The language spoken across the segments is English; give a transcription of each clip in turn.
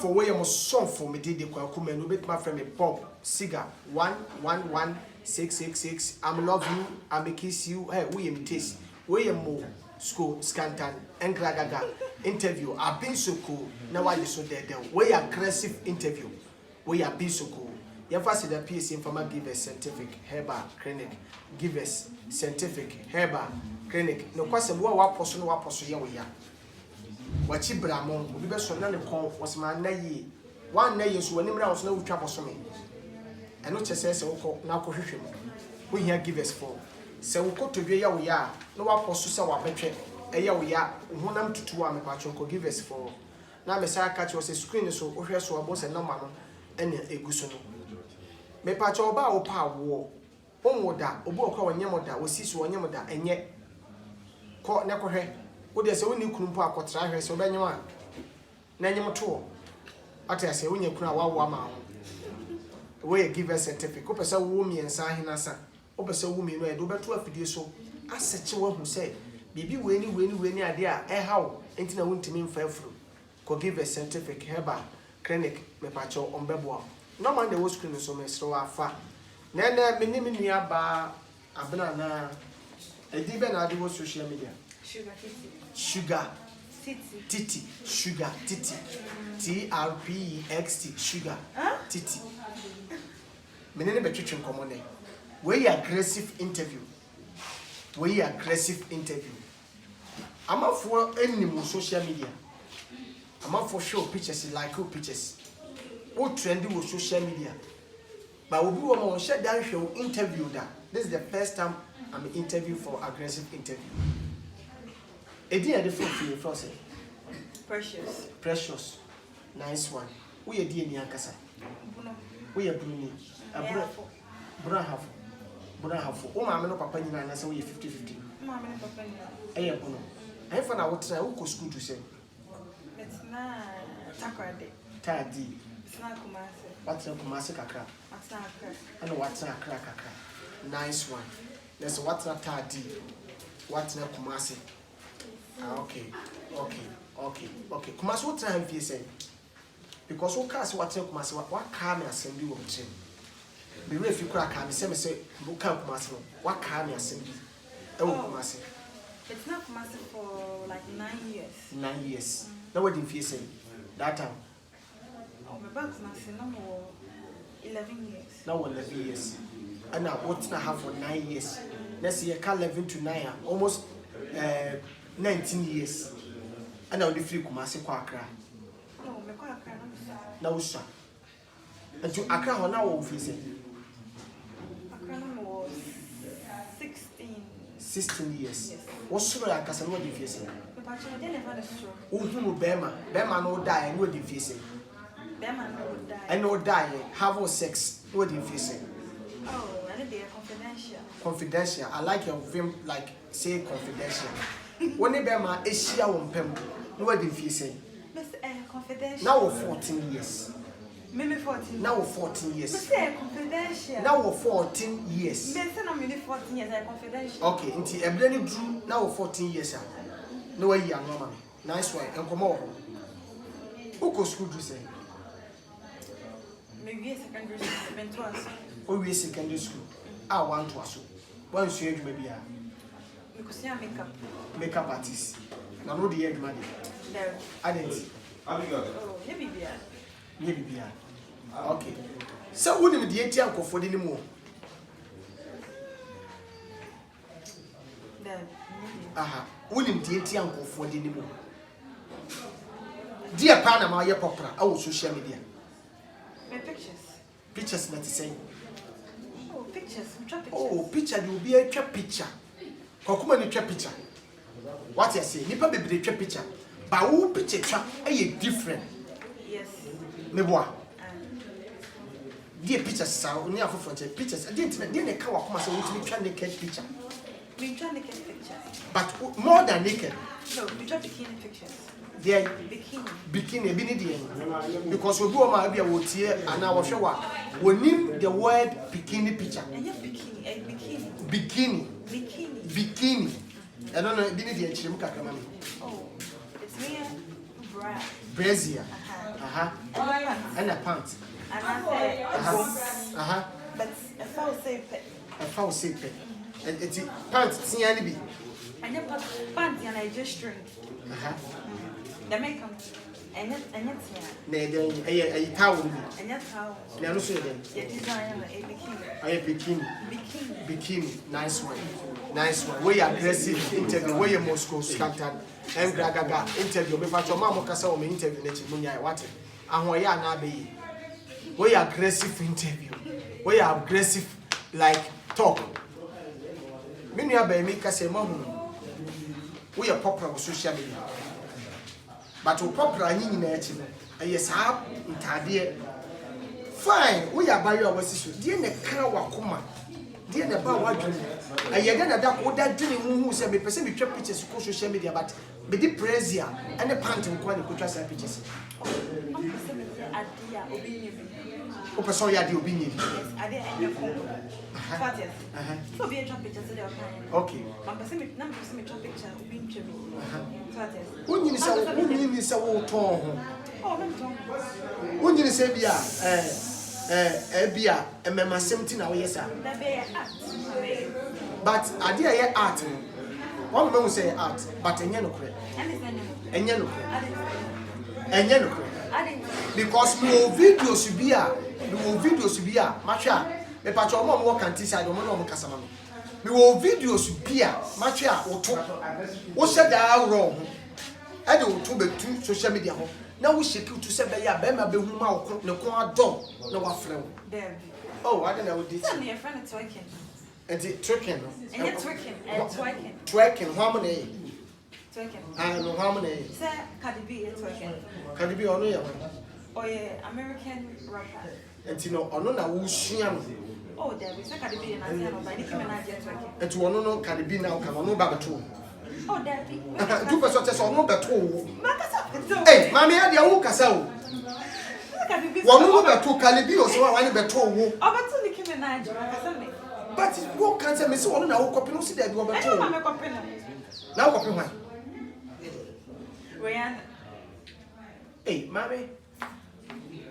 for way I'm song for me did the Kwakume, no bit my friend Bob Cigar 111666. I'm love you, I'm a kiss you. Hey, William Taste, William Mo, school, Scantan, and Gragaga interview. I've been so cool. Now I just so dead. Way aggressive interview. We have been so cool. You ever see the PSC Informer give us scientific herbal clinic, give us scientific herbal clinic. No question, what person here we are. Wachi Bramon, we be so none was my nay. 1 day is when him else no trouble so me. And not just says, now cohesion. We here give us for. So we go to be we are. No one pursues our betray. A year we are. One to 2 am patron could give us for. Now Messiah catch was a screen so or so a boss and no man and a gusono. Me patcho ba o pa war. Omoda, Obo and Yamoda, was see so Yamoda, and yet caught Nakohe. Would they say when you couldn't park or try her so many one? Nanyam tour. I say when you cry 1 woman. Way give us certificate. Open so woman and sign us. Open so woman where do better for you so. I said to one who said, Baby, when idea, how ain't no one to mean fair fruit. Could give a scientific herbal clinic, me patcho on Bebois. No man the was screen so me so far. Nana, me name near bar, a banana. A divan I do social media. Sugar Titi, sugar Titi, TRPEXT, sugar Titi. Many between common. Way aggressive interview. I'm up for any more social media. I'm up for show pictures like cool pictures. What trendy with social media? But we'll be one shut down show interview that. This is the first time I'm interview for aggressive interview. A dear different for you, Frosty. Precious. Nice one. We are dear Yankasa. We are Bruni. Brahaf. Oh, I'm not papa, and I say we 50-50. I am Bruno. I found out what I would school to say. It's not Tadi. It's not What's a Kumasika crap? And what's a crack? Nice one. There's what's a Tadi. What's a Kumasi? Okay. Kumasi, what time do you say? Because what cast what's a Kumasi? What can I send you with him? Maybe if you crack, I say, look out, Kumasi. What can I send you? Oh, Kumasi. It's not Kumasi for like 9 years. 9 years. Now what did you say? That time? Oh, my back's not no more 11 years. Now 11 years. And now what's not have for 9 years? Next year, 11 to 9, almost 19 years. And now the free Kumasi kwa Accra. No, me kwa Accra now, sir. And to Accra, now what you say? Accra was 16 years. Yes. What's so like as I know the face? But I didn't have a stroke. Who Bema no die, and what the face? Bema no die. And no die, have sex, what the face? Oh, and they are confidential. Confidential. I like your film, like say confidential. When the Bema is here on Pem, what the face? Confidential. Now 14 years. Maybe 14. Now 14 years. Say confidential. Now 14 years. Me say I'm 14 years. I confidential. Okay, until a blended drew now 14 years. No way, young woman. Nice one. And come on. Who goes school to say? Maybe secondary school. Oh, we secondary school. I want to ask you. Once you maybe because you makeup. Makeup artist. Now, no, the egg money. There. I didn't. Oh, maybe. Okay. So, wouldn't the ATM for the more? Aha. Wouldn't the ATM for the more? Dear Panama, your papa, our social media. My pictures. Pictures, not the same. Oh, pictures. Oh, picture, you will be a picture. Kokuma, a picture. What you say? Nipa be a picture. But who picture are different? Yes. Me boy. Dear pictures, near for pictures. I didn't come up with a naked picture. We try naked pictures. But more than naked. No, we try bikini pictures. They bikini. Because we go on my would here and our show. We name the word bikini picture. And yes, bikini. Bikini. I don't know, didn't you? Oh, it's me, Bra. Brazier. and a pants. And I say, but if I say, if I say, and it's pants, see any be. And you put pants and I just string. The make and it's here. A towel. And that's how Never say them. you design a bikini. I have bikini. Nice one. Nice one. We aggressive interview. We Moscow scattered. And Gragaga interview. Me for your mama kasa me interview nechi munya what? Ahoya na be. We aggressive interview. We aggressive like talk. Me nua ba mi kasa mahu. We are popular on social media. But we popular nyinyi na echi no. Yes, ha ntade. Fine, we are by your position. Dear ne kra wakoma. Dear ne ba wadwene. Ayede na da ko da dwene hu se me pese me twa pictures ko social media but be di praise ya and the pant nko ne ko twa sa pictures. Adia obi O person ya di obi nyebi. Yes, adia enye ko. Fatis. So be a twa pictures dey okay. I'm pese me na pese me twa picture obi ntwebi. Fatis. Unyi se wo ton ho. Oh, me ton. Unyi se bia bia emema 17 na wo yesa. That be art. But adia ye art. One man say art, but enye no kre. Enye no kre. Because no videos be a matcha. Me patch o mo work anti side o mo no mo kasama me. Me wo videos be a matcha o to. Wo se da wrong. E de o to be tu social media ho. Na wo shake to se be ya be ma be hu ma wo ne ko adom na wa frɛ wo. There. Oh, I don't know what this. Tell me your friend is twerking. And it twerking. And you're twerking. Twerking. Twerking, how many? Twerking. I know how many. Say Cardi B is twerking. Can it be on here? Oh yeah, American rapper. And you know, I know now who's Shian. Oh, there we say Cardi B and I say no, but Nicki Minaj is twerking. And to one no can it be now? Can one about two? Oh, there we. 2% or no better. Hey, Mammy, I the old castle. One no better can it be or so I want better. Oh, but Nicki Minaj, but what can't say, Miss One now copy no see that you are better. Now copy one. Rihanna. Hey, Mammy.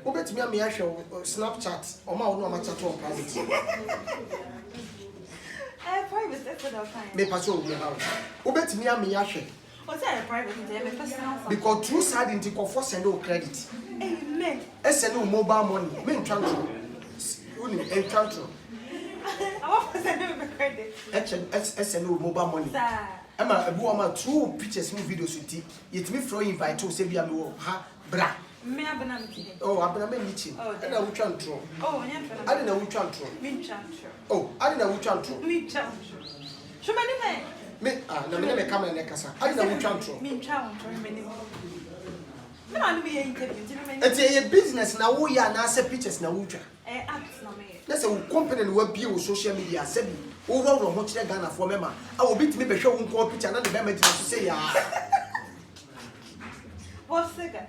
Who bet me I show Snapchat or my own chat or private? Private, that's what I'm saying. Me patrol me house. Who bet me I show? What's that private? Personal. Because true side into for send no credit. Amen. Send no mobile money. Me transfer. Only transfer. I want to send you credit. Send no mobile money. Sir. Emma, a woman true pictures, new videos with it. Yet me throw invite to say, "Be a ha bra." Me have been Oh, I've been meeting. Oh, I know which one true. Oh, I don't know which one true. Me chantro. Oh, I don't know which one true. Me chantro. Show me name. Me, no, me come and nekasa. I don't know which one true. Me chantro, me name. No, I'm be interview. It's a business now. We are now say pictures now. Act na me. That's a company we be on social media. Say, oh, how much they Ghana for member? I will beat me be show one picture and the damage to say ya. What's second?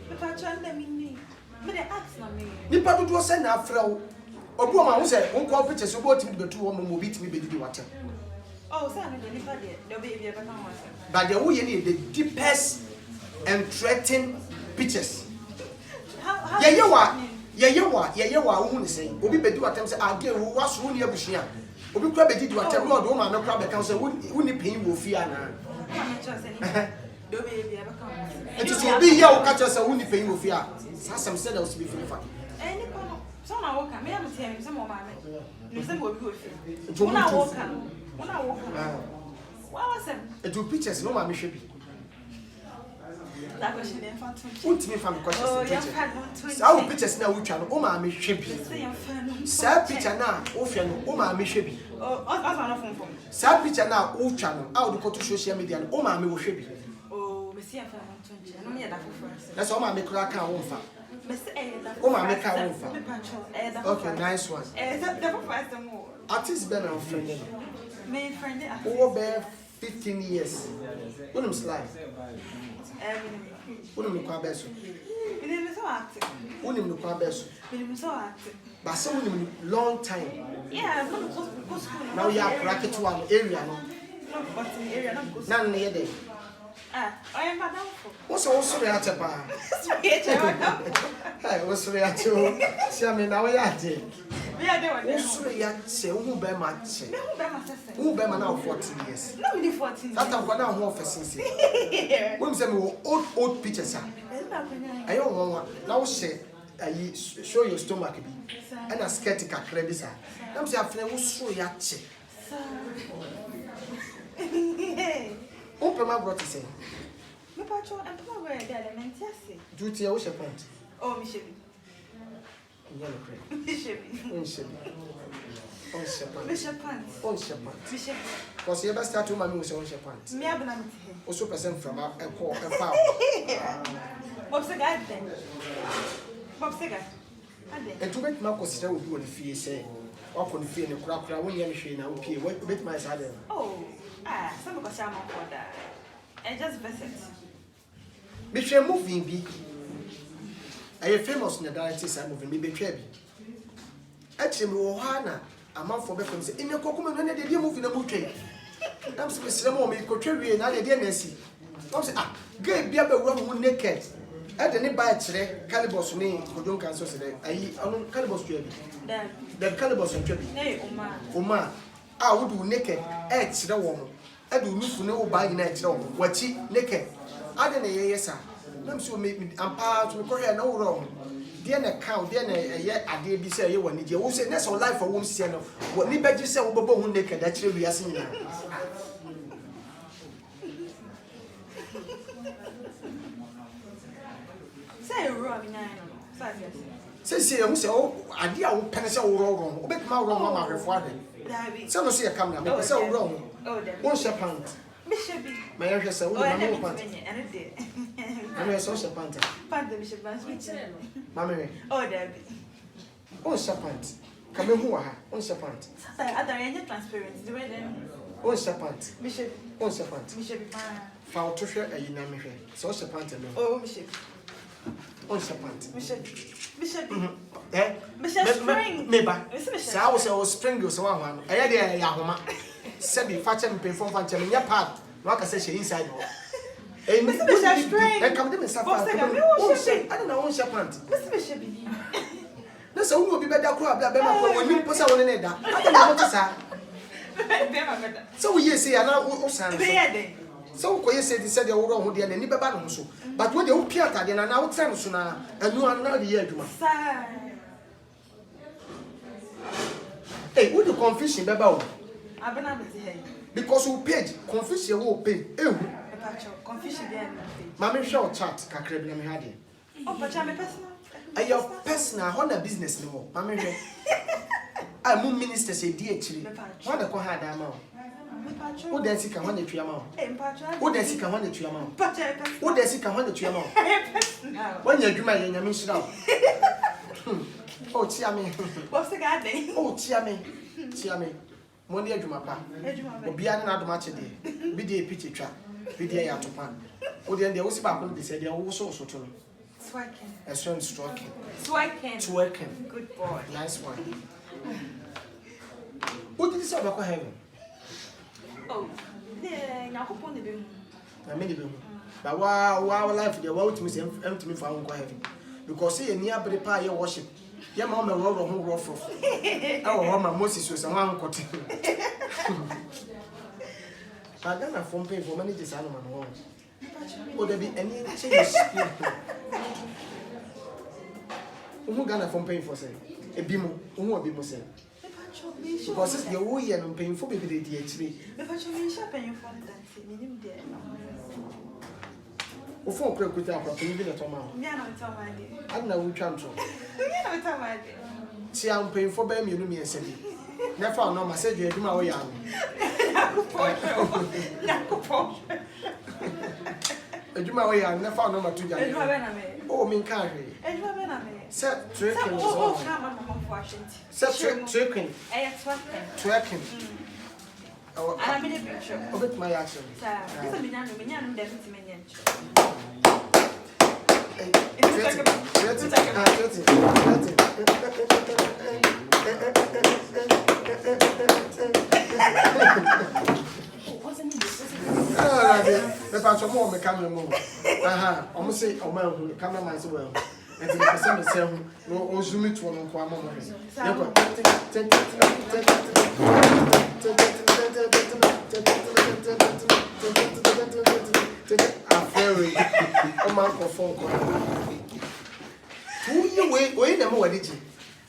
The patron them in me. Me the act na me. Nipa do send na afra wo. Obu ma wo say one picture so go timi be to wo mo beat me be di water. Oh, say no the nipa there. The baby ever come once. But the way you the deepest and threatening pictures. How Yeah, who is saying? Obi be do attempt say again who was who near Bushia. Obi kwa be do attempt no do ma me kwa be kan say who ni pain wo fia na. The baby ever come once. It is obi here who catch us who ni pain wo fia. Some said that was be finifa. Any kono. So na walk am. Me am tell me say mo ma me. You say mo bi wo fia. Una walk am. What was it? It do pictures no ma me hwe bi. That question dey fan 20. Won't me fan questions. Oh, you fan 20. How pictures na wo twa no o ma me hwe bi. Say you fan. Sa picture na wo fia no o ma me hwe bi. Oh, that's not from. Sa picture na wo twa no how do go to social media no o ma me wo hwe bi. Oh, me see you fan 20. No me da for first. That's all ma me kra kan wo fa. Me say da. O ma me ka wo fa. Me patch. Okay, nice one. Da for first more. Artist Ben and friend. Me friend dey. Over 15 years. When I'm slide. When I'm kwa beso. Me dey so active. When I'm kwa beso. Me dey so active. But so when long time. Yeah, go school. Now you are bracket one area no. No, but in the area not go. Nan na yede. I am madam. What's also the atepa? Hey, What's the actual? See, I mean, now we are there. We are there. What's the actual? Who bear my check? Who bear my now 14 years? No, we 14. That's what I'm more for since. When some old pictures are. I don't want now say, show your stomach and a skeptical credit. I'm saying, what's the actual? Open my brother say. Me patrol and come over there and say. Duty, I wish a point. Oh, Michelle. Michelle. Because you ever start to my music on Shepard. Me, I'm not also present from a poor and foul. Bob's a guy then. Bob's a guy. And to make Marcos still would do the fee say, or could feel the crap when you're machine and okay, what bit my side. Oh, some of us are more for that. And just visit. Michelle moving be. I am famous in the dialysis I'm moving me betray. Actually, Mohana, a month for Beckham said, in your cocoon, when they move in a bouquet. I'm supposed to make contrary and I didn't see. I'm saying, gay be able to run naked. I didn't buy it, Calibos name, who don't cancel today. I own Calibos Tree. The Calibos and Tree. Nay, Oma, I would do naked, eggs the woman. I do look for no buying next door. What she naked. I didn't hear yes, sir. I'm sure make me and part to Korea no wrong. Then a cow, then a yet I did be say you want you say that's all life for one siano. What me bet you say over naked that we are seeing now. Say wrong, say, oh, I dear penny wrong. Obey my wrong, mamma, her father. Some see a camera, make us so wrong. Oh, one shepherd. Bishop, my hair is so and it did. I'm a social panther. Panther Bishop, Mammy. Oh, Debbie. Oh, serpent. Come in who are on serpent. Other any transparency, the way then. Oh, serpent. Bishop, oh, serpent. Bishop, Foul to share a uname. So serpent. Oh, Bishop. Oh, serpent. Bishop, Bishop, eh? Bishop Spring. Maybe. So I was spring was one. I had a Yahoma. Sebi, fetch and pay for fetch and your part. Like I said, she inside. Mr. Bishop Spring. And come to me, I don't know, one serpent. Mr. Bishop. That's all will be better crab that when you put someone in it. I don't know what to say. So we say, I know so you said, he said, you're wrong with the enemy, but so. But when you appear at the end, I would send sooner, and you are not the year. Hey, would you confess in Babao? I've been able to hear because you paid, confess your whole pay. Confusion. Mammy shall chat, Cacrabin Hadi. Oh, but I'm a personal. Are your personal on a business no more? Mammy, I'm a minister, say, dear Chili. What a cohada amount. Who does he come on the tree amount? Who does he come on the tree amount? Who does he come on the tree amount? When you do my name, you should oh, Tiami. What's the guy name? Oh, Tiami. Monday, you my pa. Be another match a day. Be the picture trap. Be the air to pan. Oh, then there was about they said they are also so to me. Swagging. A strong stroking. Swagging. Good boy. Nice one. What did you say about heaven? Oh, yeah, now hope on the boom. I mean, but wow, life, the world to me, empty me for heaven. Because see, near the pie your worship. Your mamma roll on who rough. Oh, my Moses was a one cotton. I don't have phone pay for many animal homes. Would there be any change? Who got a phone pay for say? A bimo, who will be more say? Because it's the way and paying for baby DHB. If I should be shopping for that, Before quick with our property, even at all. I don't know which one. See, I'm paying for baby, you know me and say. Never know my said you do my way. I do my way, I never know my two young. Oh, mean carry. Set tricking. Set tricking. Tracking. Oh, I'm in a picture of my action. The patch of more camera move. Almost say, oh, my cameraman as well. the person is saying, no, zoom it to one of our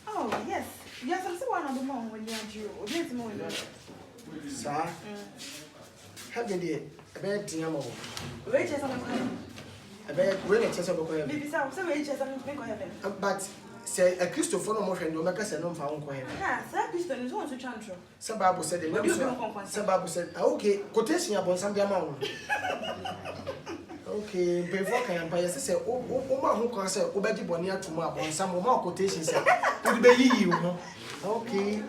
Oh, yes. Yes, I'm still one of the mom when you're due. Yes, more. Sir, have you a bad thing? Wages on the When it's a maybe some wages on the heaven. but say a Christopher no more than Omega no found coin. Ah, Sir Christian is one to transfer. Sababu said, Sababu said, okay, quotation upon some amount. Okay, before can buy say, oh, who can say, Obedi Bonia to Mab on some more quotations. Would be you. Okay.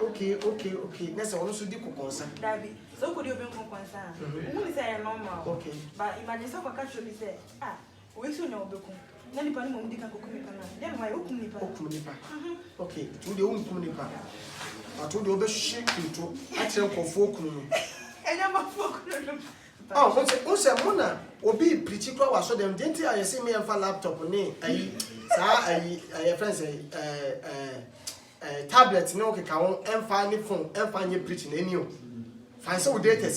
That's also the concern. Dabby, so could you be concerned? Who is a normal? Okay, But imagine some catch me say, ah, we soon know the cook. Then if anyone did cook me, then why open me? Okay, to the own communipa. I told you, shake you to actual folk. And I'm a folk. Oh, what's a mona? Or be pretty crowd, so them didn't I see me and for laptop on me. I friends tablet, no, account, and find phone, and find your preaching in you. Find some data.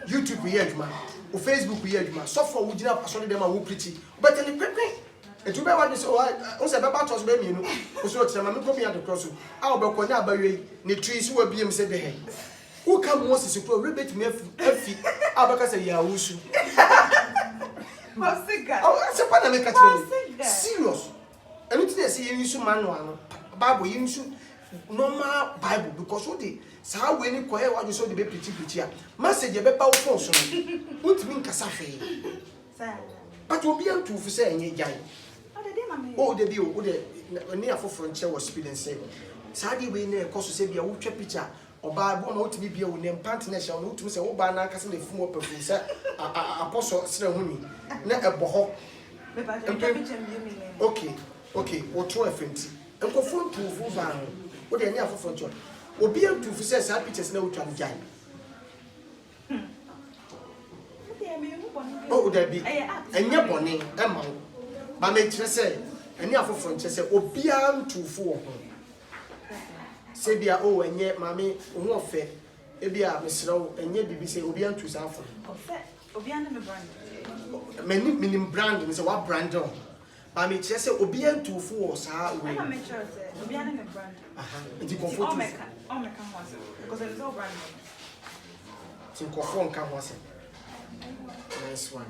YouTube, we had man, or Facebook, we had man, software, we did not show them who pretty. But in the quick, and to be what is all, also about us, baby, you know, who's what I'm coming at the cross. I'll be going out by the trees who will be said the head. Who come once is to rebate me every Abacas a Yahoo. Oh, that's a pandemic. Serious. And it's a serious manual. Bible, you should normal Bible because what they say how we need quiet what you saw the baby pretty. Message a better phone. What mean Casafe? But we'll be able to say any guy. Oh, the view, near for frontier was speed and say. Sadly, we near Costa Sabia, who picture. Or by one to be a name partner shall not to say, oh, by now, casting the full of Apostle Sirahuni, not a boho. Okay, or 12 20. And go phone to full van. What they near for frontier. Or be able to say, I pictures no to Jai. Oh, there be and your bonnet, Emma. But make say, and near for frontier say, oh, be to four. Sebia oh and yet mammy won't fair. Ebia Miss Row and yet BBC Obian to South. Obian brand. Many meaning brand is a what brand on. But me just say Obian to four, sir. I make sure Obian brand. And you comfort because there's no brand. To conform can was nice one.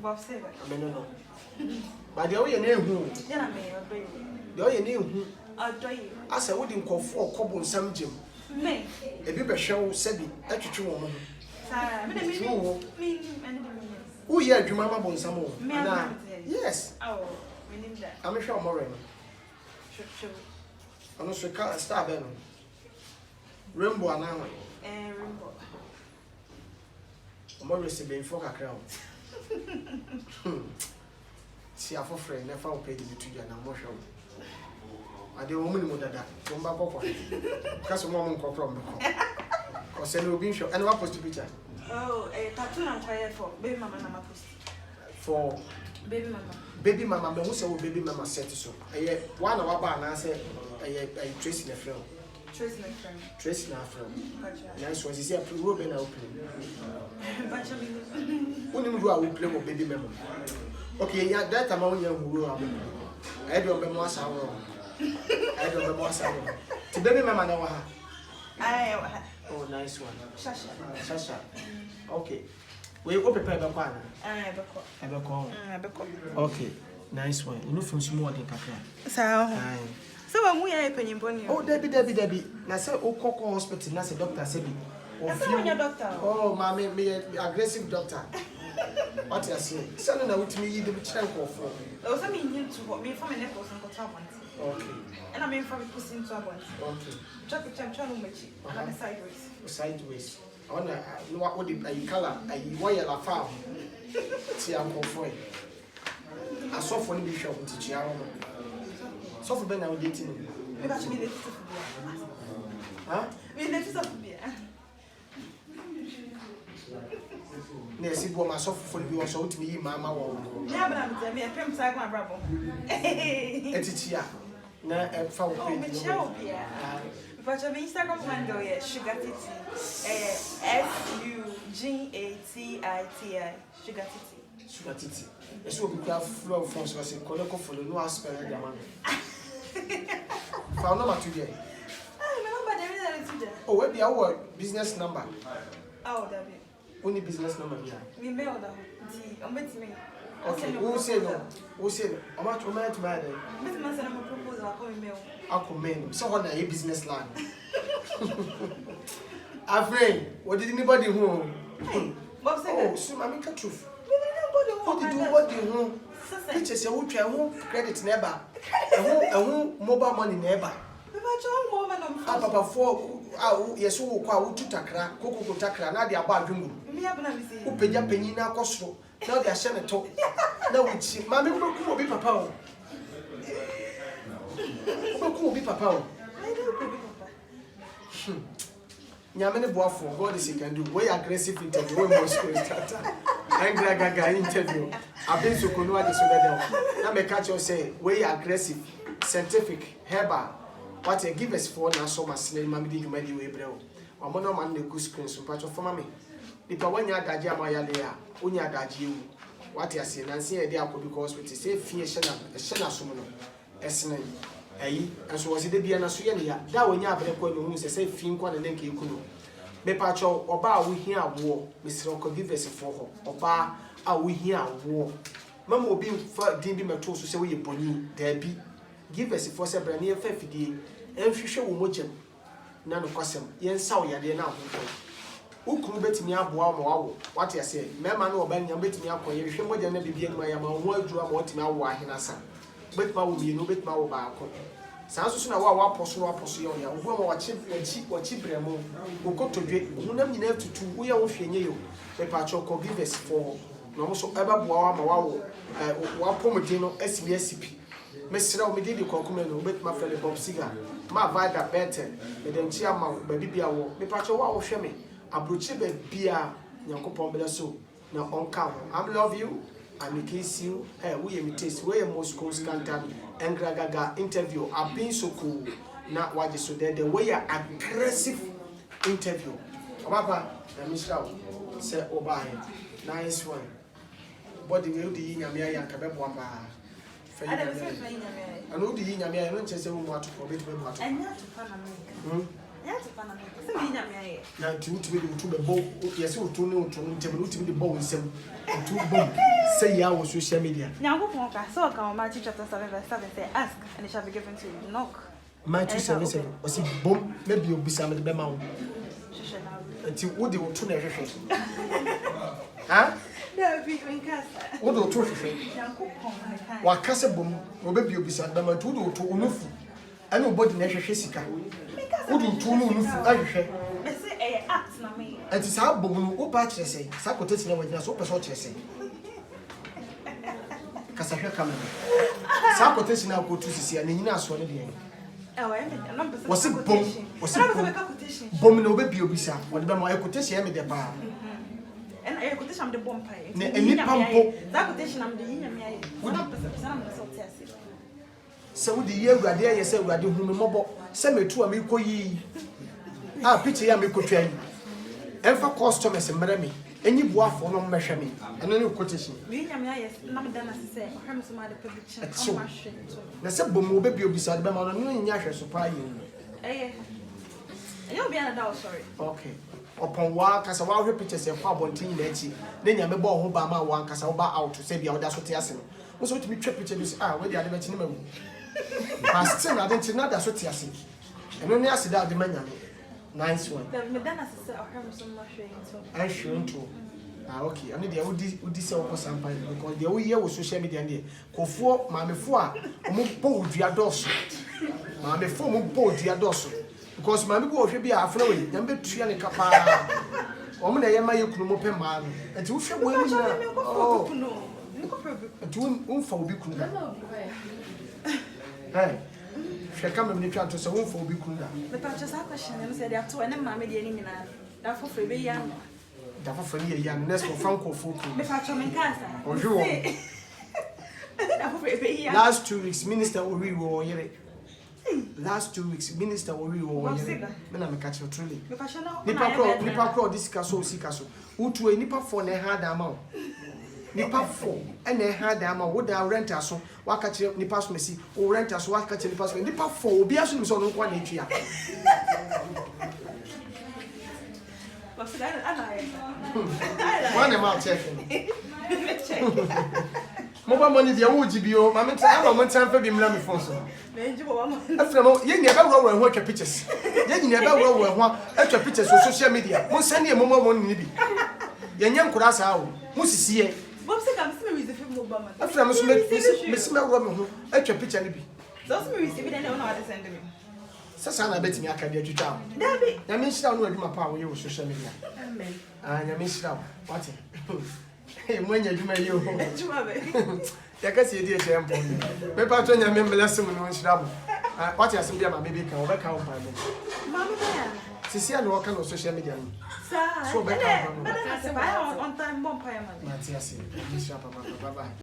Bob said, I mean, no. But the only name who then I may obey you. the only name who I'll do you. as I wouldn't call for Cobble some Jim. Me. A bit show said it, true woman. Oh, yeah, you mamma bon some more. Yes. Oh, we need that. I'm sure more. Sure. I'm not sure star Ben. Rainbow and now. Rainbow. I'm always being for a crown. See, a friend never paid the two and I'm more sure. I do woman more than that. Come back up. Because of one from because send will be sure. And what was the picture? Oh, a tattoo I'm quiet for baby mama and post. For Baby mama. Baby mama, but who said baby mama said so? One of our banner said, I trace in a film. Trace my friend. Trace in our film. Gotcha. Nice one. Is here a Ruben opening? Gotcha. Only do I will play with baby mama. Okay, yeah, that amount young who are. I don't remember more sour. I don't remember more sour. To baby mama now. Oh, nice one. Shasha. Okay. We open paper corner. Okay, nice one. You know from small than Capra. So I'm we are penny bonny. Oh, Debbie. I said, oh, Coco Hospital, that's a doctor, said me. Your doctor. Oh, mammy, me aggressive doctor. What you say? Send out to me the chunk of. Oh, some Indian to what me from a necklace and got one. Okay. And I mean from pushing to a bunch. Okay. Chuck a channel which I'm sideways. Sideways. On what would it color? A wire la farm. See, I'm going for it. I saw for the bishop to Chiao. So for Ben, I will date him. Because me, Huh? Me, let us up beer. Yes, bo ma so fofo bi wo so utimi yi mama wo Yeah, but I'm telling you, I'm saying my brother. etitia na fa wo Oh, page Michelle, yeah. But your Instagram handle is Sugar Titi. SUGATITI. Sugar Titi. Sugar Titi. Eso obi kwa flow phone so say koleko follow no aspect the man. Fa no matu there. Ah, my number there is today. Oh, where be our business number? Oh, David. Only business number here. We mail that. I'm betting me. Okay, who say no? Who say no? How much am I to buy then? Miss Master, I'm a proposal. I'll call email. Ako men. So what na a business line? Afraid. What did anybody who? Bob said, Oh, so I mean truth. what What did you what do you Teachers you try who credit never. And who mobile money never. Ah, papa for yes who kwa utu takra, koko takra na de aba adwemu. Who peja penyi na akosoro. Na de ahye ne to. Na wuchi. Ma me ku obi papa o. Ku obi papa o. Nyame ne boafo God is can do. We aggressive interview we must go start. Angry gaga interview. Abin so kono ade so dada. Na me catch you say we aggressive, scientific, herbal. What you give us for na so masne ma me di dwuma di we brɛ o. Omo no man na go screen so patch for mama me. Nipa wanya adaje amayale a, onya adaje ewu. What you say nansi e dey akọ because we say fie hye na so no. Esene ayi enso wo se de bia na so ye ne ya da wonya abere kwa no hu se say fie nkwa na nke eku no. Me patch oba a wo hia awo, me sire ko give us for ho. Oba a wo hia awo. Mama obi fa din bi meto so se wo ye boni da bi. Give us for se brane ye fa fidie. Enhwehwe wo mogem na no kwasem. Ye nsa wo yade na ahonto. Ukuru betimi aboa ma wawo. What you say? Mema na oba nya betimi akoye hwe mogem na bibia ma ya ma ho adura ma otimi awo ahena sa. Betma wo bi no betma wo ba akọ. Sanso na wa aposo yo ya. Wo ma wachi bremo. Ukotodwe. Hunam nyina tutu wo ya wo hwenye yo. Me pa cho ko give us for no so eba boa ma wawo. Wa pomodi no asimi asipi. Mesra o medidi kokume no betma fele Bob Siga. Ma vada better. Me dem chia ma ba bibia wo. Me pa cho wa wo hwe me. Abrochi be bia Nyankopon bele so na onka. I love you. I kiss you. Hey, we imitate. We Moscow Scantan Engra Gaga interview. I've been so cool. Not what so there. The way aggressive interview. Papa, Michelle say Oba. Nice one. Body will the Yamia Yankabe Wamba. I know the Yamia. I don't just say what to forbid me. And not to Panama. Yes, Panama. Now, to be the bow, yes, to know to the bow in some two boom. Say, ya was social media. Now, so come Matthew chapter 7, verse 7 say, ask and it shall be given to you. Knock. Matthew 7 was it boom? Maybe you'll be some of the Bema. Until what they will tune everything. Huh? Yeah, be in Casa. What do you think? What Casa boom will be beside them to do to Unufu. And nobody never Jessica. Would you tune Unufu? I say, act na me. And it's how boom or patch say, Sacotis never just open what you say. Casahia coming. Sacotis now go to see and in us one again. Was it boom? Was it boom? No baby, Obisa, what the my quotation made the bar. And I could tell the bomb pie. And you pump that quotation I'm the Yamia. What up? So the year we are there, you say we are doing mobile. Send me to a milk ye. Ah, picture ya milk train. And for customers and Madame, any bois for no measure me. And then you quotation. We Yamia, not done as I say, I'm some other public. So, the simple will be beside them on a new Yasha supply you. Eh, you'll be an adult, sorry. Okay. Upon walk as a wild pictures and pub on tea, then you may born who by my one cast out to save your audacity. Also, to be tripping to this hour, where the other minimum. But still, I didn't know that's what you see. And only I said that the man. Nice one. I sure too. Ah, okay. I need the would sell for some time because the whole year was social media. Kofo, Mammy Four, Mumpo, dear Dosso. Mammy Four, Mumpo, dear Dosso. Because Mammy Go should be a flowing, number 3 and a capa. Woman, I am my Kumope man. And you should win. Oh, and you won't for Bikuna. Hey, she come and try to say one for Bikuna. The purchase question and said, I have 2 and mammy, the enemy. Therefore, for young. da for me ya next for franco folk Me fa cho men casa. Ojo. Da for be here. Last 2 weeks minister Ori wo yere. Last 2 weeks minister Ori wo yere. Me na me catch truly. Me fa cho na. Nipa pro this kaso sika so. Utu e nipa for na ha da ma. Nipa for e na ha da ma wo da rent aso. Wa ka kire nipa so mesi. O rent aso wa ka kire nipa so. Nipa for obi aso ni so no kwa na etwa. One am checking. Mobile money the awu GBO. Mama tell am time for be mla me phone so. After mo ye nyeba wo ho atwa pictures. Ye nyeba wo ho atwa pictures on social media. Mo send ye momo mo ni bi. Ye nyam kura sa wo. Mo sisiye. Bob say come see me with the mobile money. After mo so me wo me ho atwa picture ni bi. So me receive it and no one send me. Sasa na betimi aka dia twitwa. Dabi. Na me nshira no adwuma pa wo ye wo social media. Amen. Ah, na me nshira. What? Hey, mwenye adwuma ye o. Adwuma be. Ya kasi ye di e chempo. Me pa to nya me bless mu no nshira mo. Ah, what ya simbia ma baby kan o be ka o pa mo. Mama ya. Sisi ano waka no social media no. Sa. So be ka o pa mo. But I say on time bomb pay man. Matiasi. Nshira pa bye bye.